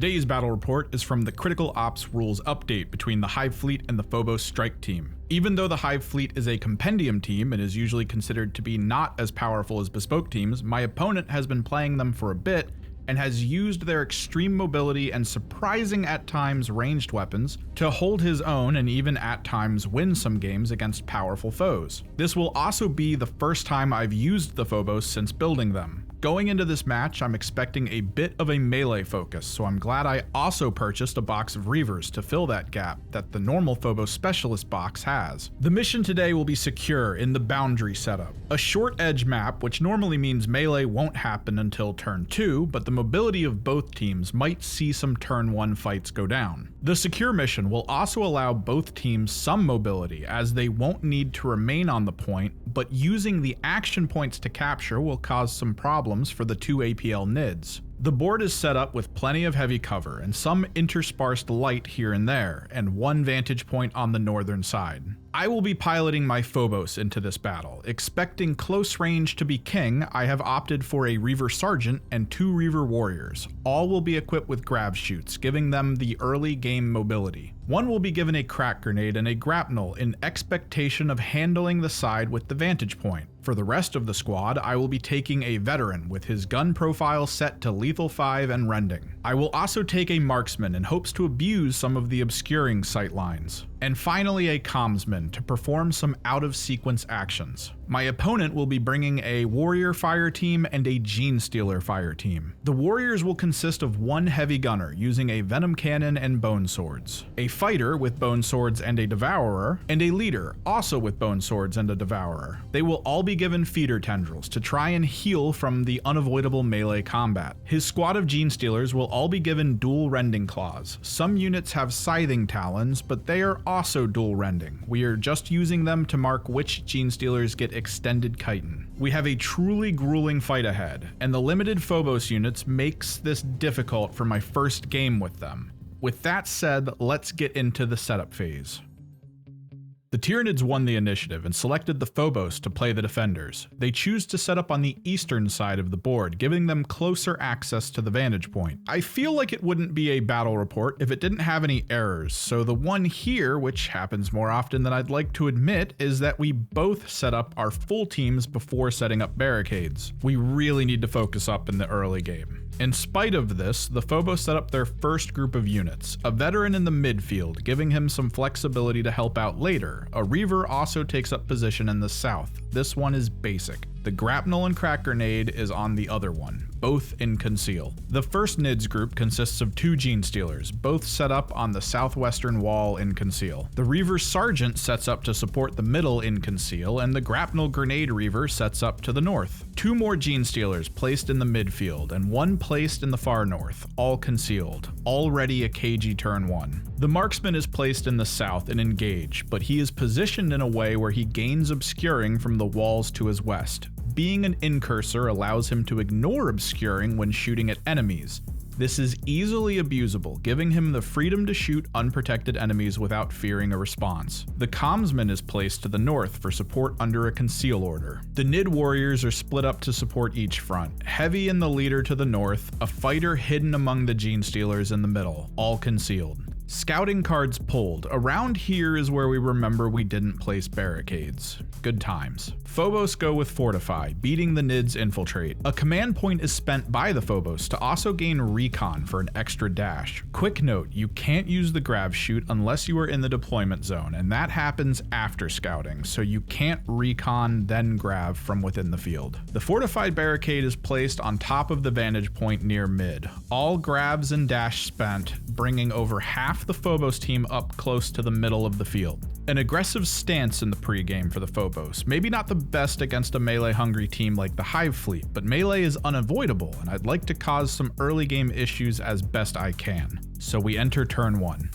Today's battle report is from the Critical Ops Rules update between the Hive Fleet and the Phobos Strike Team. Even though the Hive Fleet is a compendium team and is usually considered to be not as powerful as bespoke teams, my opponent has been playing them for a bit and has used their extreme mobility and surprising at times ranged weapons to hold his own and even at times win some games against powerful foes. This will also be the first time I've used the Phobos since building them. Going into this match, I'm expecting a bit of a melee focus, so I'm glad I also purchased a box of Reavers to fill that gap that the normal Phobos Specialist box has. The mission today will be secure in the Boundary setup, a short edge map which normally means melee won't happen until turn 2, but the mobility of both teams might see some turn 1 fights go down. The secure mission will also allow both teams some mobility as they won't need to remain on the point, but using the action points to capture will cause some problems for the two APL NIDs. The board is set up with plenty of heavy cover and some interspersed light here and there, and one vantage point on the northern side. I will be piloting my Phobos into this battle. Expecting close range to be king, I have opted for a Reaver Sergeant and 2 Reaver Warriors. All will be equipped with grav shoots, giving them the early game mobility. One will be given a crack grenade and a grapnel in expectation of handling the side with the vantage point. For the rest of the squad, I will be taking a veteran with his gun profile set to lethal 5 and rending. I will also take a marksman in hopes to abuse some of the obscuring sight lines. And finally a commsman to perform some out-of-sequence actions. My opponent will be bringing a warrior fire team and a gene stealer fire team. The warriors will consist of one heavy gunner using a venom cannon and bone swords, a fighter with bone swords and a devourer, and a leader also with bone swords and a devourer. They will all be given feeder tendrils to try and heal from the unavoidable melee combat. His squad of gene stealers will all be given dual rending claws. Some units have scything talons, but they are also dual rending. We are just using them to mark which gene stealers get extended chitin. We have a truly grueling fight ahead, and the limited Phobos units makes this difficult for my first game with them. With that said, let's get into the setup phase. The Tyranids won the initiative and selected the Phobos to play the defenders. They choose to set up on the eastern side of the board, giving them closer access to the vantage point. I feel like it wouldn't be a battle report if it didn't have any errors, so the one here, which happens more often than I'd like to admit, is that we both set up our full teams before setting up barricades. We really need to focus up in the early game. In spite of this, the Phobos set up their first group of units, a veteran in the midfield, giving him some flexibility to help out later. A Reaver also takes up position in the south. This one is basic. The grapnel and crack grenade is on the other one, both in conceal. The first NIDS group consists of 2 gene stealers, both set up on the southwestern wall in conceal. The Reaver Sergeant sets up to support the middle in conceal, and the grapnel grenade Reaver sets up to the north. 2 more gene stealers placed in the midfield, and 1 placed in the far north, all concealed, already a KG turn 1. The marksman is placed in the south and engage, but he is positioned in a way where he gains obscuring from the walls to his west. Being an incursor allows him to ignore obscuring when shooting at enemies. This is easily abusable, giving him the freedom to shoot unprotected enemies without fearing a response. The commsman is placed to the north for support under a conceal order. The NID warriors are split up to support each front. Heavy in the leader to the north, a fighter hidden among the gene stealers in the middle, all concealed. Scouting cards pulled. Around here is where we remember we didn't place barricades. Good times. Phobos go with Fortify, beating the NIDs infiltrate. A command point is spent by the Phobos to also gain recon for an extra dash. Quick note, you can't use the grav shoot unless you are in the deployment zone, and that happens after scouting, so you can't recon then grav from within the field. The fortified barricade is placed on top of the vantage point near mid. All gravs and dash spent, bringing over half the Phobos team up close to the middle of the field. An aggressive stance in the pregame for the Phobos. Maybe not the best against a melee-hungry team like the Hive Fleet, but melee is unavoidable, and I'd like to cause some early game issues as best I can. So we enter turn 1.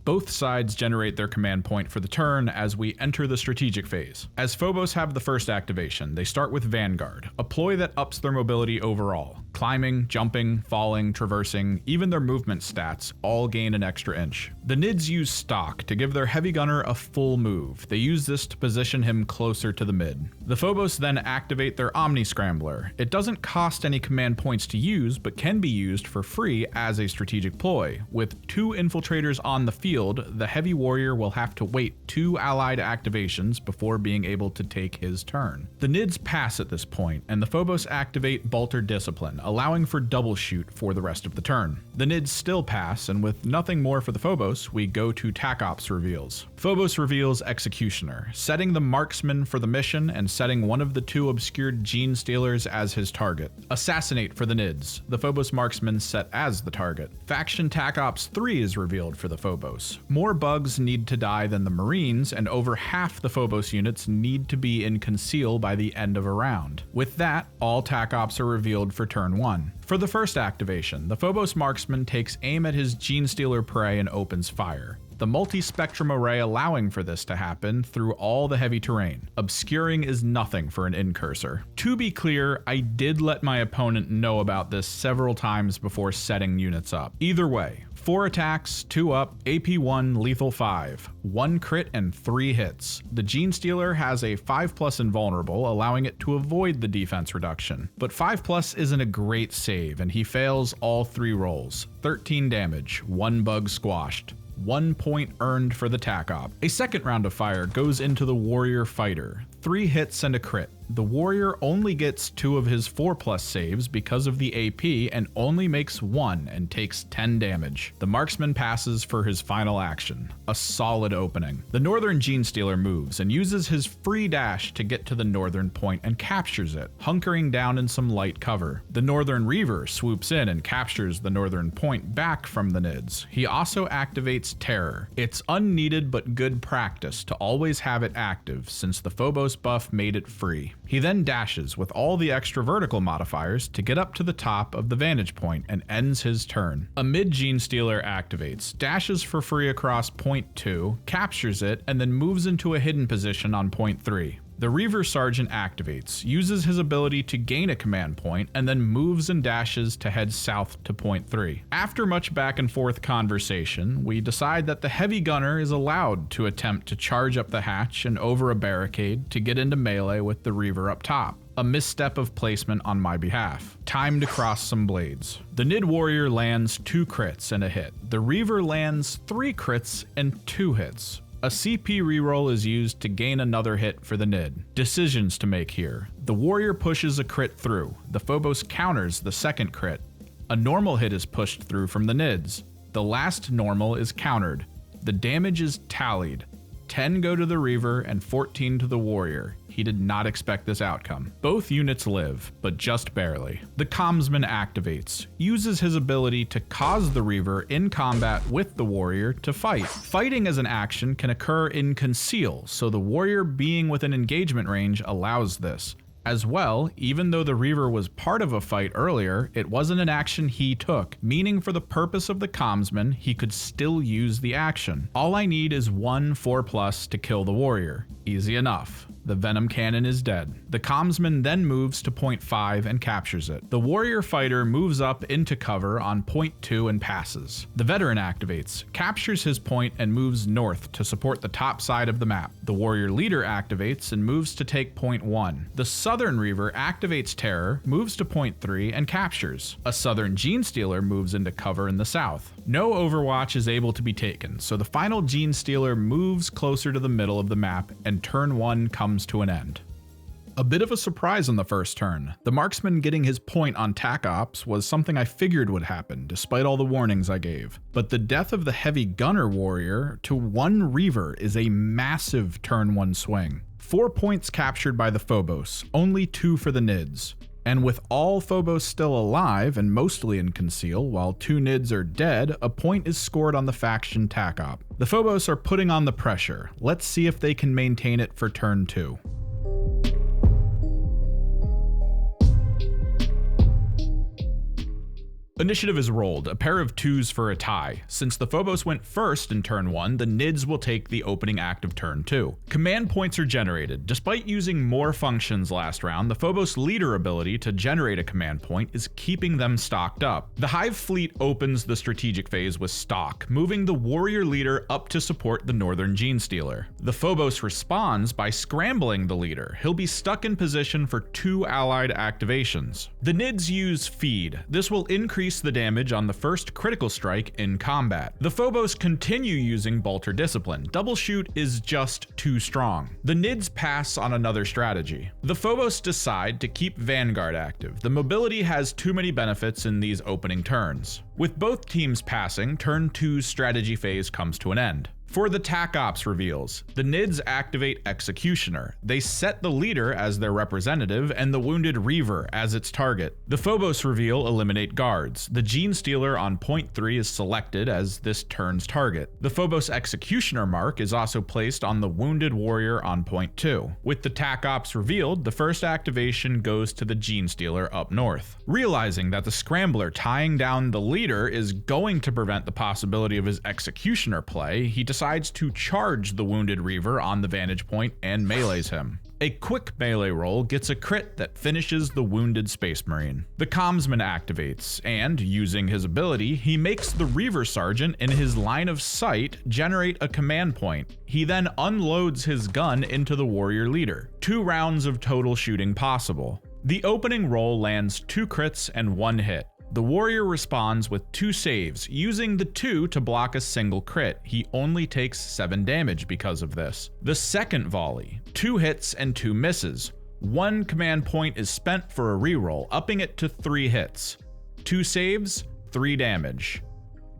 Both sides generate their command point for the turn as we enter the strategic phase. As Phobos have the first activation, they start with Vanguard, a ploy that ups their mobility overall. Climbing, jumping, falling, traversing, even their movement stats all gain an extra inch. The Nids use stock to give their heavy gunner a full move. They use this to position him closer to the mid. The Phobos then activate their Omni Scrambler. It doesn't cost any command points to use, but can be used for free as a strategic ploy. With 2 infiltrators on the field, the heavy warrior will have to wait 2 allied activations before being able to take his turn. The Nids pass at this point, and the Phobos activate Bolter Discipline, allowing for double shoot for the rest of the turn. The Nids still pass, and with nothing more for the Phobos, we go to TAC Ops reveals. Phobos reveals Executioner, setting the marksman for the mission and setting one of the 2 obscured Gene Stealers as his target. Assassinate for the Nids, the Phobos marksman set as the target. Faction TAC Ops 3 is revealed for the Phobos. More bugs need to die than the Marines, and over half the Phobos units need to be in Conceal by the end of a round. With that, all TAC Ops are revealed for turn 1. For the first activation, the Phobos marksman takes aim at his Gene Stealer prey and opens fire. The multi-spectrum array allowing for this to happen through all the heavy terrain. Obscuring is nothing for an incursor. To be clear, I did let my opponent know about this several times before setting units up. Either way, 4 attacks, 2 up, AP 1, lethal 5, 1 crit and 3 hits. The Gene Stealer has a 5+ invulnerable, allowing it to avoid the defense reduction. But 5+ isn't a great save, and he fails all 3 rolls. 13 damage, 1 bug squashed. 1 point earned for the TAC Op. A second round of fire goes into the Warrior Fighter. 3 hits and a crit. The Warrior only gets 2 of his 4+ saves because of the AP and only makes 1 and takes 10 damage. The Marksman passes for his final action. A solid opening. The Northern Gene Stealer moves and uses his free dash to get to the northern point and captures it, hunkering down in some light cover. The Northern Reaver swoops in and captures the northern point back from the Nids. He also activates Terror. It's unneeded but good practice to always have it active since the Phobos buff made it free. He then dashes with all the extra vertical modifiers to get up to the top of the vantage point and ends his turn. A mid-Gene Stealer activates, dashes for free across point 2, captures it, and then moves into a hidden position on point 3. The Reaver Sergeant activates, uses his ability to gain a command point, and then moves and dashes to head south to point 3. After much back and forth conversation, we decide that the heavy gunner is allowed to attempt to charge up the hatch and over a barricade to get into melee with the Reaver up top. A misstep of placement on my behalf. Time to cross some blades. The Nid Warrior lands 2 crits and a hit. The Reaver lands 3 crits and 2 hits. A CP reroll is used to gain another hit for the Nid. Decisions to make here. The Warrior pushes a crit through. The Phobos counters the second crit. A normal hit is pushed through from the Nids. The last normal is countered. The damage is tallied. 10 go to the Reaver and 14 to the Warrior. He did not expect this outcome. Both units live, but just barely. The Commsman activates, uses his ability to cause the Reaver in combat with the Warrior to fight. Fighting as an action can occur in Conceal, so the Warrior being within engagement range allows this. As well, even though the Reaver was part of a fight earlier, it wasn't an action he took, meaning for the purpose of the Commsman, he could still use the action. All I need is 1 4+ to kill the Warrior. Easy enough. The Venom Cannon is dead. The Commsman then moves to point 5 and captures it. The Warrior Fighter moves up into cover on point 2 and passes. The Veteran activates, captures his point and moves north to support the top side of the map. The Warrior Leader activates and moves to take point 1. The Southern Reaver activates Terror, moves to point 3 and captures. A Southern Gene Stealer moves into cover in the south. No Overwatch is able to be taken, so the final Gene Stealer moves closer to the middle of the map and turn 1 comes to an end. A bit of a surprise on the first turn. The Marksman getting his point on TAC Ops was something I figured would happen, despite all the warnings I gave. But the death of the Heavy Gunner Warrior to 1 Reaver is a massive turn 1 swing. 4 points captured by the Phobos, only 2 for the Nids. And with all Phobos still alive and mostly in Conceal, while 2 Nids are dead, a point is scored on the faction TAC Op. The Phobos are putting on the pressure. Let's see if they can maintain it for turn 2. Initiative is rolled, a pair of 2s for a tie. Since the Phobos went first in turn 1, the Nids will take the opening act of turn 2. Command points are generated. Despite using more functions last round, the Phobos leader ability to generate a command point is keeping them stocked up. The Hive Fleet opens the strategic phase with stock, moving the warrior leader up to support the Northern Genestealer. The Phobos responds by scrambling the leader. He'll be stuck in position for 2 allied activations. The Nids use feed. This will increase the damage on the first critical strike in combat. The Phobos continue using Bolter Discipline. Double shoot is just too strong. The Nids pass on another strategy. The Phobos decide to keep Vanguard active. The mobility has too many benefits in these opening turns. With both teams passing, turn 2's strategy phase comes to an end. For the TAC Ops reveals, the Nids activate Executioner. They set the leader as their representative and the wounded Reaver as its target. The Phobos reveal eliminate guards. The Genestealer on point 3 is selected as this turn's target. The Phobos Executioner mark is also placed on the wounded warrior on point 2. With the TAC Ops revealed, the first activation goes to the Genestealer up north. Realizing that the Scrambler tying down the leader is going to prevent the possibility of his Executioner play, he decides to charge the wounded Reaver on the vantage point and melees him. A quick melee roll gets a crit that finishes the wounded Space Marine. The Commsman activates, and using his ability, he makes the Reaver Sergeant in his line of sight generate a command point. He then unloads his gun into the warrior leader. 2 rounds of total shooting possible. The opening roll lands 2 crits and 1 hit. The warrior responds with 2 saves, using the 2 to block a single crit. He only takes 7 damage because of this. The second volley, 2 hits and 2 misses. 1 command point is spent for a reroll, upping it to 3 hits. 2 saves, 3 damage.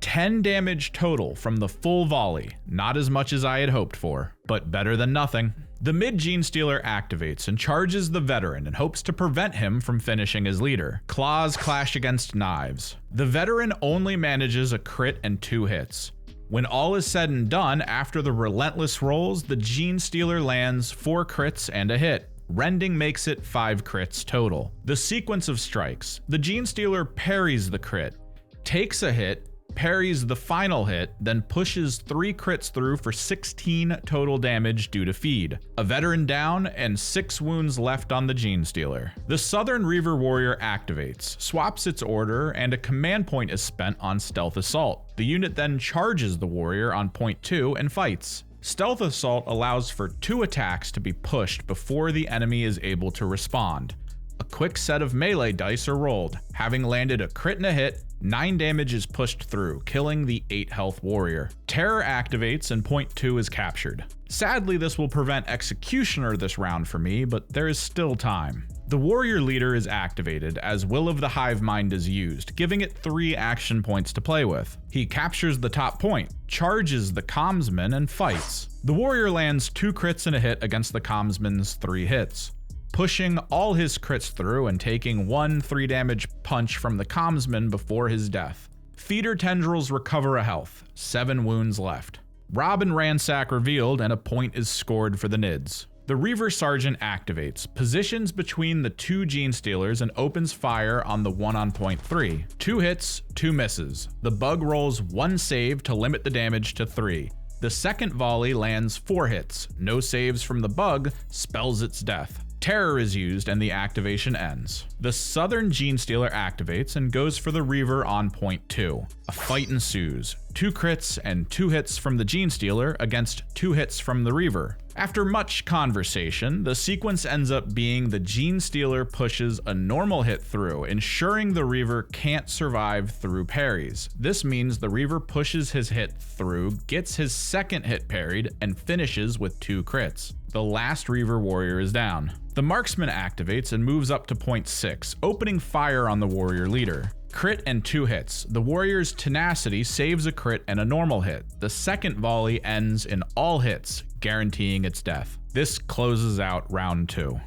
10 damage total from the full volley. Not as much as I had hoped for, but better than nothing. The mid-Genestealer activates and charges the veteran and hopes to prevent him from finishing his leader. Claws clash against knives. The veteran only manages a crit and 2 hits. When all is said and done, after the relentless rolls, the Genestealer lands 4 crits and a hit. Rending makes it 5 crits total. The sequence of strikes. The Genestealer parries the crit, takes a hit, parries the final hit, then pushes 3 crits through for 16 total damage due to feed. A veteran down and 6 wounds left on the Genestealer. The Southern Reaver Warrior activates, swaps its order, and a command point is spent on Stealth Assault. The unit then charges the warrior on point 2 and fights. Stealth Assault allows for 2 attacks to be pushed before the enemy is able to respond. A quick set of melee dice are rolled. Having landed a crit and a hit, 9 damage is pushed through, killing the 8 health warrior. Terror activates and point 2 is captured. Sadly, this will prevent Executioner this round for me, but there is still time. The warrior leader is activated as Will of the Hive Mind is used, giving it 3 action points to play with. He captures the top point, charges the Commsman, and fights. The warrior lands 2 crits and a hit against the Commsman's 3 hits, pushing all his crits through and taking 1 3 damage punch from the Commsman before his death. Feeder tendrils recover a health, 7 wounds left. Rob and Ransack revealed and a point is scored for the Nids. The Reaver Sergeant activates, positions between the 2 Genestealers and opens fire on the one on point 3. 2 hits, 2 misses. The bug rolls 1 save to limit the damage to 3. The second volley lands 4 hits. No saves from the bug spells its death. Terror is used and the activation ends. The Southern Genestealer activates and goes for the Reaver on point 2. A fight ensues. 2 crits and 2 hits from the Genestealer against 2 hits from the Reaver. After much conversation, the sequence ends up being the Genestealer pushes a normal hit through, ensuring the Reaver can't survive through parries. This means the Reaver pushes his hit through, gets his second hit parried, and finishes with 2 crits. The last Reaver warrior is down. The Marksman activates and moves up to point 6, opening fire on the warrior leader. Crit and 2 hits. The warrior's tenacity saves a crit and a normal hit. The second volley ends in all hits, guaranteeing its death. This closes out round 2.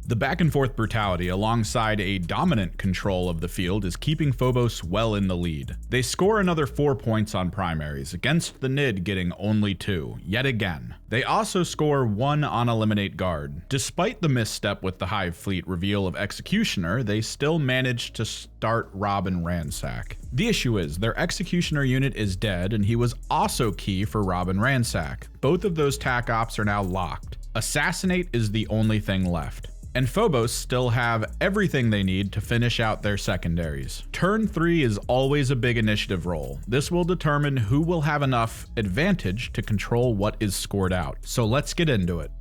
The back and forth brutality alongside a dominant control of the field is keeping Phobos well in the lead. They score another 4 points on primaries, against the Nid getting only 2, yet again. They also score 1 on Eliminate Guard. Despite the misstep with the Hive Fleet reveal of Executioner, they still managed to start Rob and Ransack. The issue is, their Executioner unit is dead, and he was also key for Rob and Ransack. Both of those tac ops are now locked. Assassinate is the only thing left. And Phobos still have everything they need to finish out their secondaries. Turn 3 is always a big initiative roll. This will determine who will have enough advantage to control what is scored out. So let's get into it.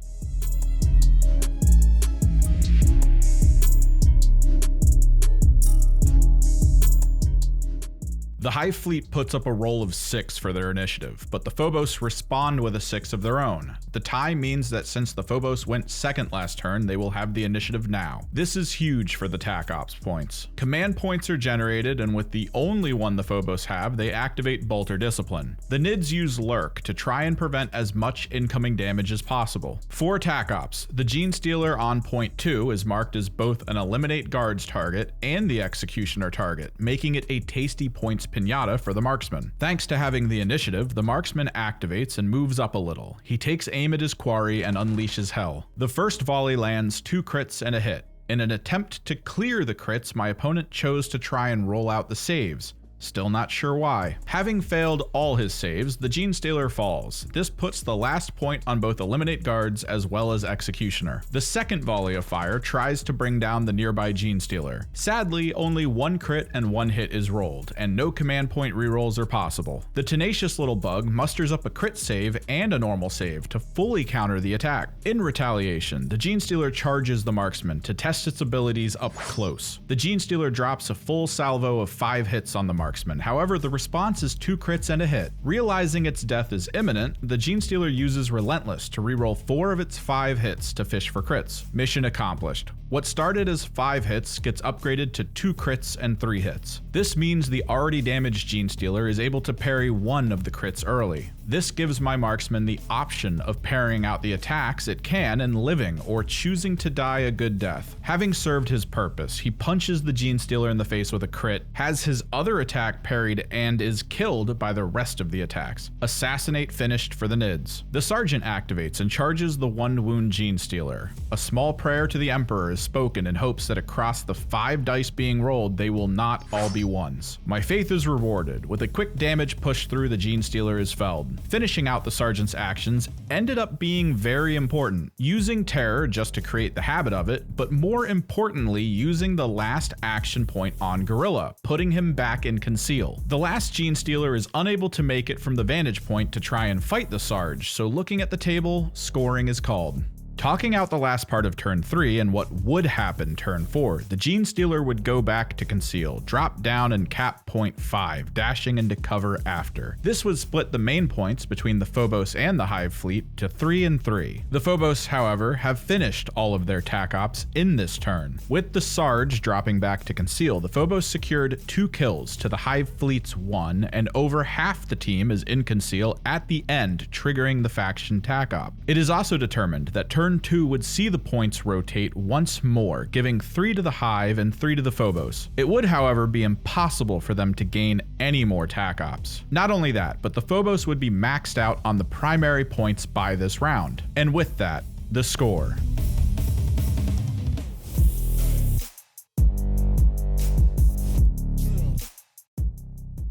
The Hive Fleet puts up a roll of 6 for their initiative, but the Phobos respond with a 6 of their own. The tie means that since the Phobos went second last turn, they will have the initiative now. This is huge for the tac ops points. Command points are generated, and with the only one the Phobos have, they activate Bolter Discipline. The Nids use Lurk to try and prevent as much incoming damage as possible. For tac ops, the Gene Stealer on point 2 is marked as both an Eliminate Guards target and the Executioner target, making it a tasty points pinata for the marksman. Thanks to having the initiative, the marksman activates and moves up a little. He takes aim at his quarry and unleashes hell. The first volley lands 2 crits and a hit. In an attempt to clear the crits, my opponent chose to try and roll out the saves. Still not sure why. Having failed all his saves, the Gene Stealer falls. This puts the last point on both Eliminate Guards as well as Executioner. The second volley of fire tries to bring down the nearby Gene Stealer. Sadly, only 1 crit and 1 hit is rolled, and no command point rerolls are possible. The tenacious little bug musters up a crit save and a normal save to fully counter the attack. In retaliation, the Gene Stealer charges the marksman to test its abilities up close. The Gene Stealer drops a full salvo of 5 hits on the marksman. However, the response is 2 crits and a hit. Realizing its death is imminent, the Gene Stealer uses Relentless to reroll 4 of its 5 hits to fish for crits. Mission accomplished. What started as 5 hits gets upgraded to 2 crits and 3 hits. This means the already damaged Gene Stealer is able to parry 1 of the crits early. This gives my marksman the option of parrying out the attacks it can and living, or choosing to die a good death. Having served his purpose, he punches the Gene Stealer in the face with a crit, has his other attack parried, and is killed by the rest of the attacks. Assassinate finished for the Nids. The Sergeant activates and charges the 1 wound Gene Stealer. A small prayer to the Emperor is spoken in hopes that across the 5 dice being rolled, they will not all be 1s. My faith is rewarded. With a quick damage push through, the Gene Stealer is felled. Finishing out the Sergeant's actions ended up being very important. Using Terror just to create the habit of it, but more importantly, using the last action point on Gorilla, putting him back in Conceal. The last Gene Stealer is unable to make it from the vantage point to try and fight the Sarge, so looking at the table, scoring is called. Talking out the last part of turn 3 and what would happen turn 4, the Gene Stealer would go back to Conceal, drop down and cap point 5, dashing into cover after. This would split the main points between the Phobos and the Hive Fleet to 3 and 3. The Phobos, however, have finished all of their tac ops in this turn. With the Sarge dropping back to Conceal, the Phobos secured 2 kills to the Hive Fleet's 1, and over half the team is in Conceal at the end, triggering the faction tac op. It is also determined that turn 2 would see the points rotate once more, giving 3 to the Hive and 3 to the Phobos. It would, however, be impossible for them to gain any more tac ops. Not only that, but the Phobos would be maxed out on the primary points by this round. And with that, the score.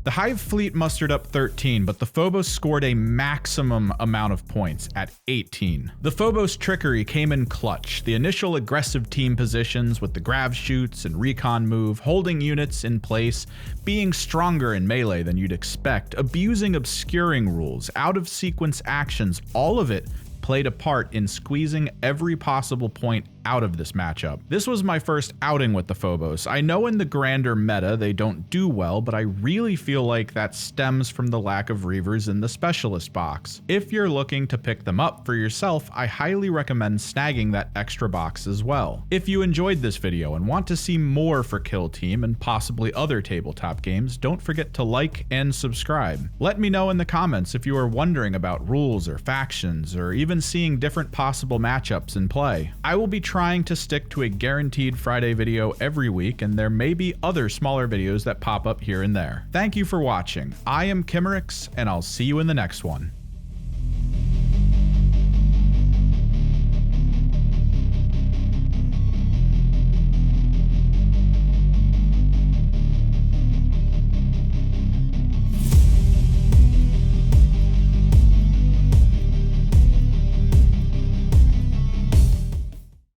The Hive Fleet mustered up 13, but the Phobos scored a maximum amount of points at 18. The Phobos trickery came in clutch. The initial aggressive team positions with the grav shoots and recon move, holding units in place, being stronger in melee than you'd expect, abusing obscuring rules, out of sequence actions, all of it played a part in squeezing every possible point out of this matchup. This was my first outing with the Phobos. I know in the grander meta they don't do well, but I really feel like that stems from the lack of Reavers in the specialist box. If you're looking to pick them up for yourself, I highly recommend snagging that extra box as well. If you enjoyed this video and want to see more for Kill Team and possibly other tabletop games, don't forget to like and subscribe. Let me know in the comments if you are wondering about rules or factions, or even seeing different possible matchups in play. I will be trying to stick to a guaranteed Friday video every week, and there may be other smaller videos that pop up here and there. Thank you for watching. I am Kimmerix, and I'll see you in the next one.